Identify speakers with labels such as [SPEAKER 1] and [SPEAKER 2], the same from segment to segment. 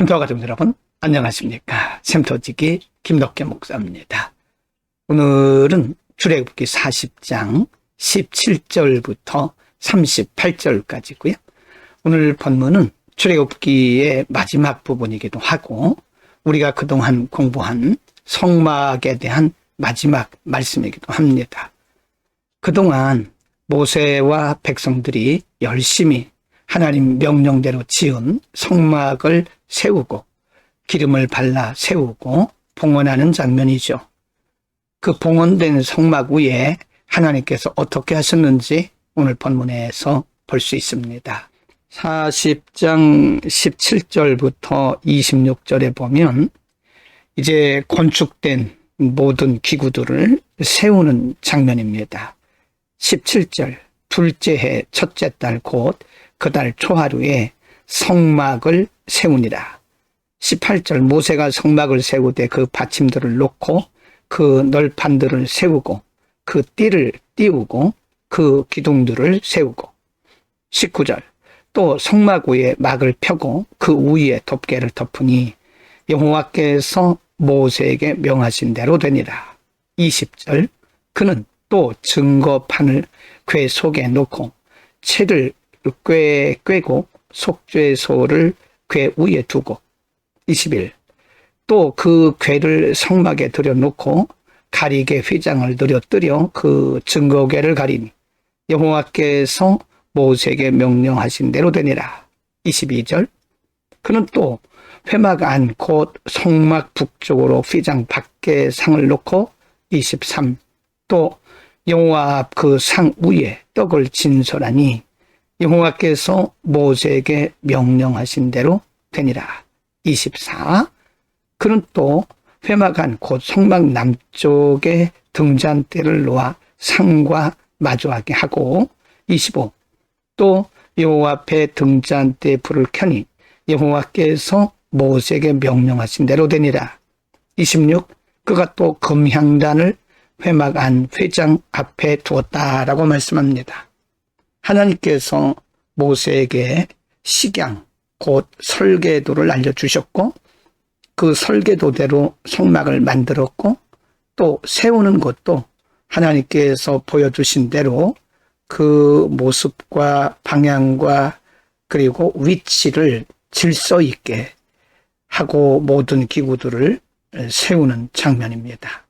[SPEAKER 1] 쉼터 가족 여러분, 안녕하십니까? 쉼터지기 김덕계 목사입니다. 오늘은 출애굽기 40장 17절부터 38절까지고요. 오늘 본문은 출애굽기의 마지막 부분이기도 하고 우리가 그동안 공부한 성막에 대한 마지막 말씀이기도 합니다. 그동안 모세와 백성들이 열심히 하나님 명령대로 지은 성막을 세우고 기름을 발라 세우고 봉헌하는 장면이죠. 그 봉헌된 성막 위에 하나님께서 어떻게 하셨는지 오늘 본문에서 볼 수 있습니다. 40장 17절부터 26절에 보면 이제 건축된 모든 기구들을 세우는 장면입니다. 17절, 둘째 해 첫째 달 곧 그 달 초하루에 성막을 세우니라. 18절, 모세가 성막을 세우되 그 받침들을 놓고 그 널판들을 세우고 그 띠를 띄우고 그 기둥들을 세우고. 19절, 또 성막 위에 막을 펴고 그 위에 덮개를 덮으니 여호와께서 모세에게 명하신 대로 되니라. 20절, 그는 또 증거판을 궤 속에 놓고 채를 꿰고 속죄소를 궤 위에 두고. 21. 또 그 궤를 성막에 들여놓고 가리개 휘장을 늘어뜨려 그 증거궤를 가리니 여호와께서 모세에게 명령하신 대로 되니라. 22절. 그는 또 회막 안 곧 성막 북쪽으로 휘장 밖에 상을 놓고. 23. 또 여호와 앞 그 상 위에 떡을 진설하니 여호와께서 모세에게 명령하신 대로 되니라. 24. 그는 또 회막 안 곧 성막 남쪽에 등잔대를 놓아 상과 마주하게 하고. 25. 또 여호와 앞에 등잔대에 불을 켜니 여호와께서 모세에게 명령하신 대로 되니라. 26. 그가 또 금향단을 회막 안 회장 앞에 두었다라고 말씀합니다. 하나님께서 모세에게 식양 곧 설계도를 알려주셨고 그 설계도대로 성막을 만들었고 또 세우는 것도 하나님께서 보여주신 대로 그 모습과 방향과 그리고 위치를 질서 있게 하고 모든 기구들을 세우는 장면입니다.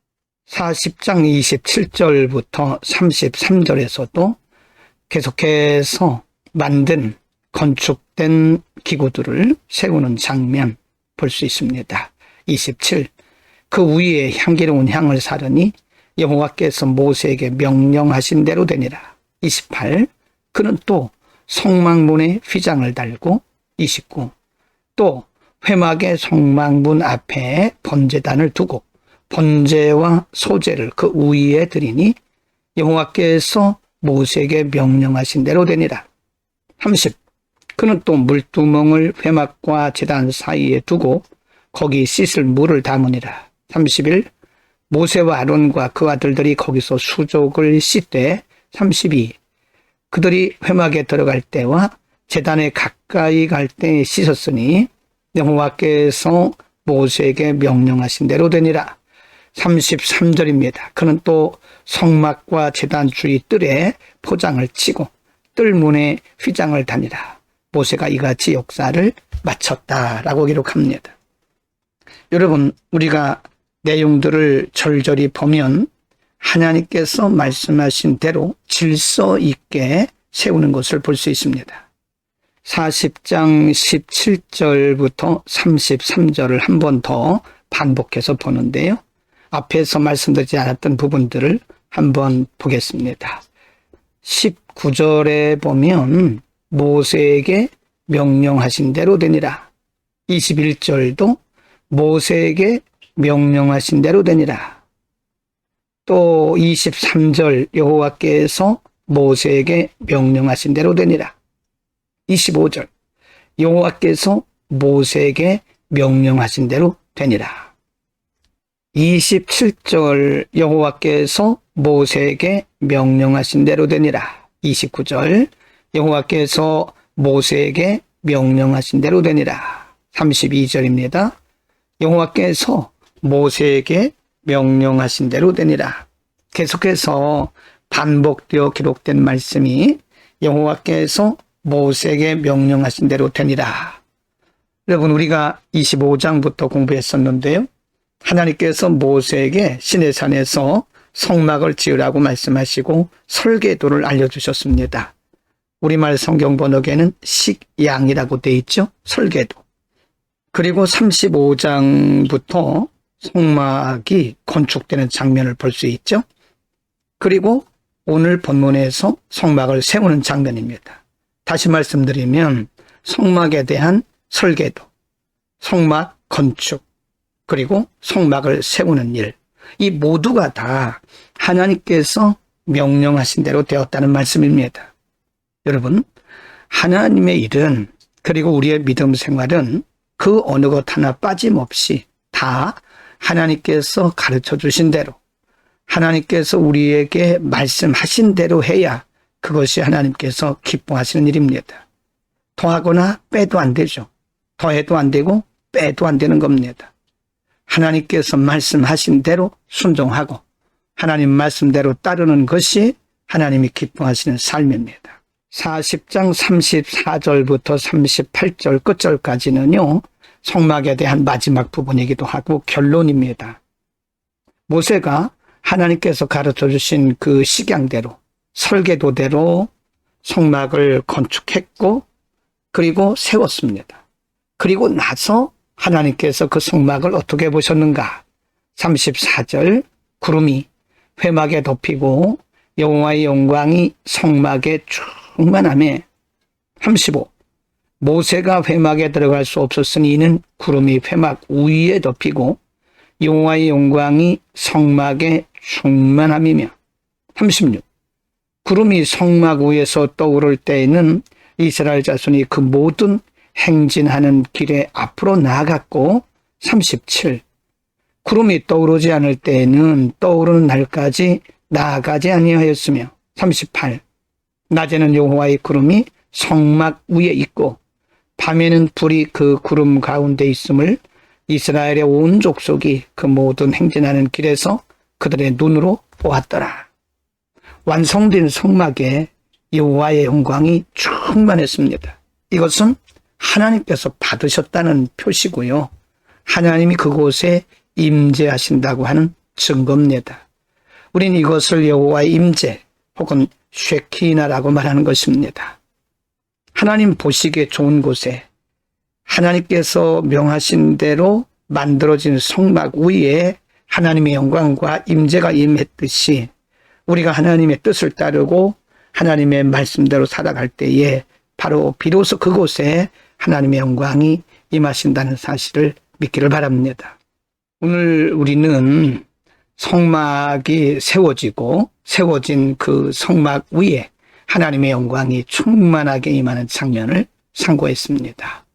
[SPEAKER 1] 40장 27절부터 33절에서도 계속해서 만든 건축된 기구들을 세우는 장면 볼 수 있습니다. 27. 그 위에 향기로운 향을 사르니 여호와께서 모세에게 명령하신 대로 되니라. 28. 그는 또 성막문에 휘장을 달고. 29. 또 회막의 성막문 앞에 번제단을 두고 번제와 소제를 그 위에 드리니 여호와께서 모세에게 명령하신 대로 되니라. 30. 그는 또 물두멍을 회막과 제단 사이에 두고 거기 씻을 물을 담으니라. 31. 모세와 아론과 그 아들들이 거기서 수족을 씻되. 32. 그들이 회막에 들어갈 때와 제단에 가까이 갈 때 씻었으니 여호와께서 모세에게 명령하신 대로 되니라. 33절입니다. 그는 또 성막과 제단 주위 뜰에 포장을 치고 뜰문에 휘장을 다니라. 모세가 이같이 역사를 마쳤다라고 기록합니다. 여러분, 우리가 내용들을 절절히 보면 하나님께서 말씀하신 대로 질서 있게 세우는 것을 볼 수 있습니다. 40장 17절부터 33절을 한 번 더 반복해서 보는데요. 앞에서 말씀드리지 않았던 부분들을 한번 보겠습니다. 19절에 보면 모세에게 명령하신 대로 되니라. 21절도 모세에게 명령하신 대로 되니라. 또 23절 여호와께서 모세에게 명령하신 대로 되니라. 25절 여호와께서 모세에게 명령하신 대로 되니라. 27절 여호와께서 모세에게 명령하신 대로 되니라. 29절 여호와께서 모세에게 명령하신 대로 되니라. 32절입니다. 여호와께서 모세에게 명령하신 대로 되니라. 계속해서 반복되어 기록된 말씀이 여호와께서 모세에게 명령하신 대로 되니라. 여러분, 우리가 25장부터 공부했었는데요. 하나님께서 모세에게 시내산에서 성막을 지으라고 말씀하시고 설계도를 알려주셨습니다. 우리말 성경 번역에는 식양이라고 돼 있죠. 설계도. 그리고 35장부터 성막이 건축되는 장면을 볼 수 있죠. 그리고 오늘 본문에서 성막을 세우는 장면입니다. 다시 말씀드리면 성막에 대한 설계도, 성막 건축, 그리고 성막을 세우는 일, 이 모두가 다 하나님께서 명령하신 대로 되었다는 말씀입니다. 여러분, 하나님의 일은, 그리고 우리의 믿음 생활은 그 어느 것 하나 빠짐없이 다 하나님께서 가르쳐 주신 대로, 하나님께서 우리에게 말씀하신 대로 해야 그것이 하나님께서 기뻐하시는 일입니다. 더하거나 빼도 안 되죠. 더해도 안 되고 빼도 안 되는 겁니다. 하나님께서 말씀하신 대로 순종하고 하나님 말씀대로 따르는 것이 하나님이 기뻐하시는 삶입니다. 40장 34절부터 38절 끝절까지는요, 성막에 대한 마지막 부분이기도 하고 결론입니다. 모세가 하나님께서 가르쳐 주신 그 식양대로, 설계도대로 성막을 건축했고, 그리고 세웠습니다. 그리고 나서 하나님께서 그 성막을 어떻게 보셨는가? 34절, 구름이 회막에 덮이고 여호와의 영광이 성막에 충만하며. 35, 모세가 회막에 들어갈 수 없었으니 이는 구름이 회막 위에 덮이고 여호와의 영광이 성막에 충만함이며. 36, 구름이 성막 위에서 떠오를 때에는 이스라엘 자손이 그 모든 행진하는 길에 앞으로 나아갔고. 37, 구름이 떠오르지 않을 때에는 떠오르는 날까지 나아가지 아니하였으며. 38, 낮에는 여호와의 구름이 성막 위에 있고 밤에는 불이 그 구름 가운데 있음을 이스라엘의 온 족속이 그 모든 행진하는 길에서 그들의 눈으로 보았더라. 완성된 성막에 여호와의 영광이 충만했습니다. 이것은 하나님께서 받으셨다는 표시고요. 하나님이 그곳에 임재하신다고 하는 증거입니다. 우린 이것을 여호와의 임재 혹은 쉐키나라고 말하는 것입니다. 하나님 보시기에 좋은 곳에 하나님께서 명하신 대로 만들어진 성막 위에 하나님의 영광과 임재가 임했듯이 우리가 하나님의 뜻을 따르고 하나님의 말씀대로 살아갈 때에 바로 비로소 그곳에 하나님의 영광이 임하신다는 사실을 믿기를 바랍니다. 오늘 우리는 성막이 세워진 그 성막 위에 하나님의 영광이 충만하게 임하는 장면을 상고했습니다.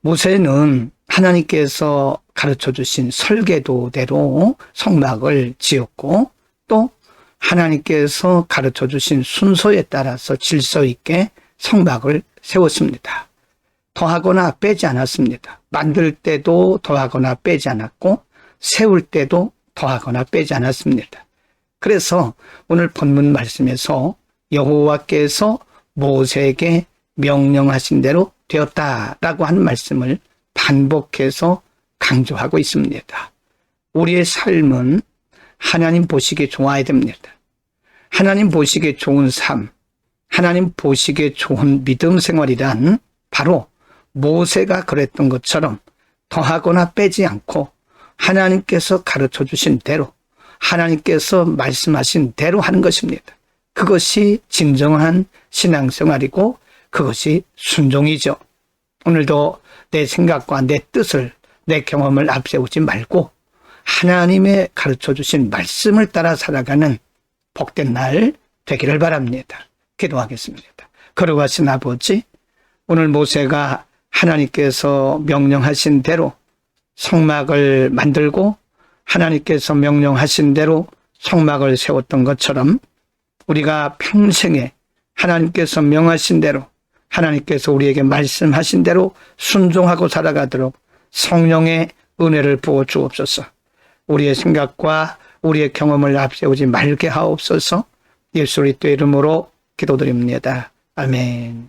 [SPEAKER 1] 모세는 하나님께서 가르쳐 주신 설계도대로 성막을 지었고 또 하나님께서 가르쳐 주신 순서에 따라서 질서 있게 성막을 세웠습니다. 더하거나 빼지 않았습니다. 만들 때도 더하거나 빼지 않았고 세울 때도 더하거나 빼지 않았습니다. 그래서 오늘 본문 말씀에서 여호와께서 모세에게 명령하신 대로 되었다라고 하는 말씀을 반복해서 강조하고 있습니다. 우리의 삶은 하나님 보시기에 좋아야 됩니다. 하나님 보시기에 좋은 삶, 하나님 보시기에 좋은 믿음 생활이란 바로 모세가 그랬던 것처럼 더하거나 빼지 않고 하나님께서 가르쳐 주신 대로 하나님께서 말씀하신 대로 하는 것입니다. 그것이 진정한 신앙생활이고 그것이 순종이죠. 오늘도 내 생각과 내 뜻을, 내 경험을 앞세우지 말고 하나님의 가르쳐 주신 말씀을 따라 살아가는 복된 날 되기를 바랍니다. 기도하겠습니다. 거룩하신 아버지, 오늘 모세가 하나님께서 명령하신 대로 성막을 만들고 하나님께서 명령하신 대로 성막을 세웠던 것처럼 우리가 평생에 하나님께서 명하신 대로 하나님께서 우리에게 말씀하신 대로 순종하고 살아가도록 성령의 은혜를 부어 주옵소서. 우리의 생각과 우리의 경험을 앞세우지 말게 하옵소서. 예수 그리스도의 이름으로 기도드립니다. 아멘.